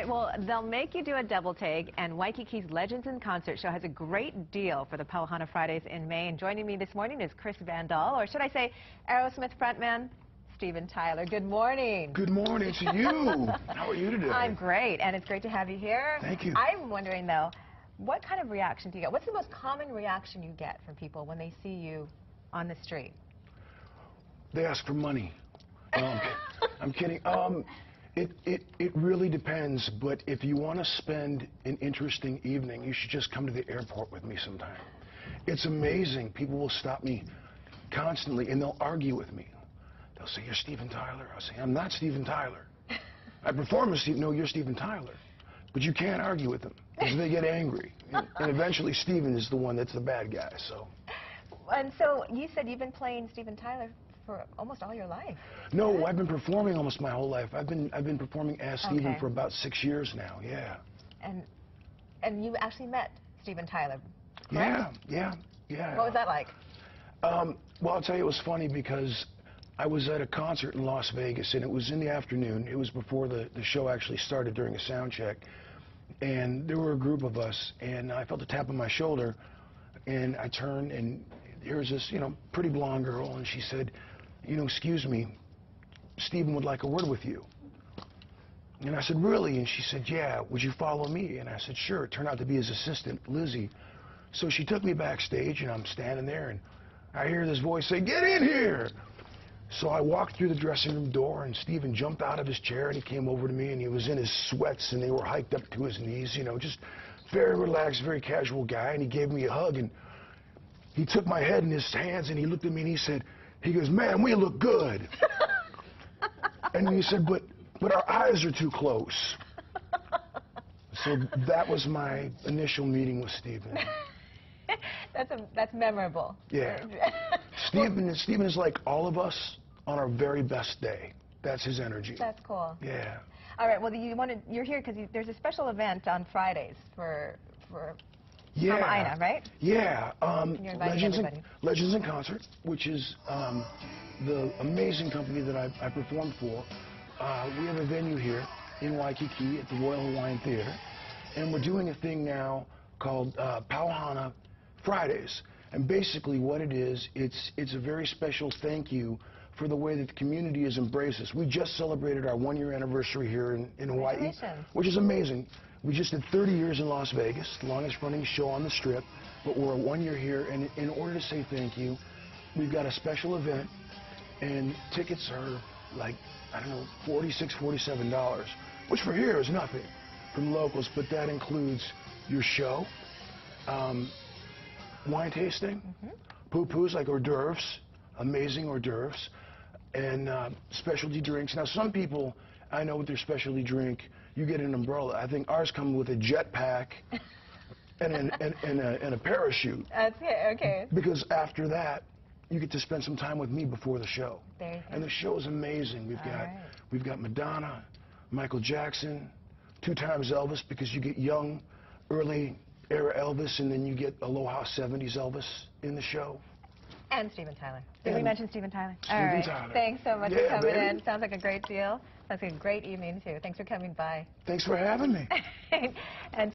right, well, they'll make you do a double take, and Waikiki's Legends in Concert show has a great deal for the Hana Fridays in May. And joining me this morning is Chris Van Dahl, or should I say Aerosmith frontman Steven Tyler. Good morning. Good morning to you. How are you today? I'm great, and it's great to have you here. Thank you. I'm wondering, though, what kind of reaction do you get? What's the most common reaction you get from people when they see you on the street? They ask for money. I'm kidding. It really depends, but if you want to spend an interesting evening, you should just come to the airport with me sometime. It's amazing. People will stop me constantly, and they'll argue with me. They'll say, "You're Steven Tyler." I'll say, "I'm not Steven Tyler. I perform as Steven." "No, you're Steven Tyler." But you can't argue with them, because they get angry. And eventually, Steven is the one that's the bad guy, so. And so, you said you've been playing Steven Tyler for almost all your life. No, I've been performing almost my whole life. I've been performing as Steven for about 6 years now. Yeah. And you actually met Steven Tyler, correct? Yeah. What was that like? Well, I'll tell you, it was funny because I was at a concert in Las Vegas, and it was in the afternoon. It was before the show actually started, during a sound check. And there were a group of us, and I felt a tap on my shoulder, and I turned, and here's this, pretty blonde girl, and she said, "Excuse me, Steven would like a word with you." And I said, "Really?" And she said, "Yeah, would you follow me?" And I said, "Sure." It turned out to be his assistant, Lizzie. So she took me backstage, and I'm standing there, and I hear this voice say, "Get in here!" So I walked through the dressing room door, and Steven jumped out of his chair, and he came over to me, and he was in his sweats, and they were hiked up to his knees, just very relaxed, very casual guy, and he gave me a hug, and he took my head in his hands, and he looked at me, and he goes, "Man, we look good." And he said, but our eyes are too close. So that was my initial meeting with Steven. That's memorable. Yeah. Steven is like all of us on our very best day. That's his energy. That's cool. Yeah. All right. Well, you're here because there's a special event on Fridays for hana, right? Yeah. You're inviting everybody. Legends in Concert, which is the amazing company that I performed for. We have a venue here in Waikiki at the Royal Hawaiian Theater, and we're doing a thing now called hana Fridays. And basically what it is, it's a very special thank you for the way that the community has embraced us. We just celebrated our 1-year anniversary here in Hawaii, which is amazing. We just did 30 years in Las Vegas, the longest running show on the Strip, but we're 1 year here, and in order to say thank you, we've got a special event, and tickets are like, I don't know, $46, $47, which for here is nothing from locals, but that includes your show, wine tasting, poo-poos like hors d'oeuvres, amazing hors d'oeuvres, and specialty drinks. Now, some people, I know with their specialty drink, you get an umbrella. I think ours come with a jetpack and a parachute. That's it, okay. Because after that, you get to spend some time with me before the show. There you go. And the show is amazing. We've got Madonna, Michael Jackson, 2 times Elvis, because you get young, early era Elvis, and then you get Aloha 70s Elvis in the show. And Steven Tyler. Did we mention Steven Tyler? Steven Tyler. Thanks so much for coming baby. in. Sounds like a great deal. Sounds like a great evening, too. Thanks for coming by. Thanks for having me. And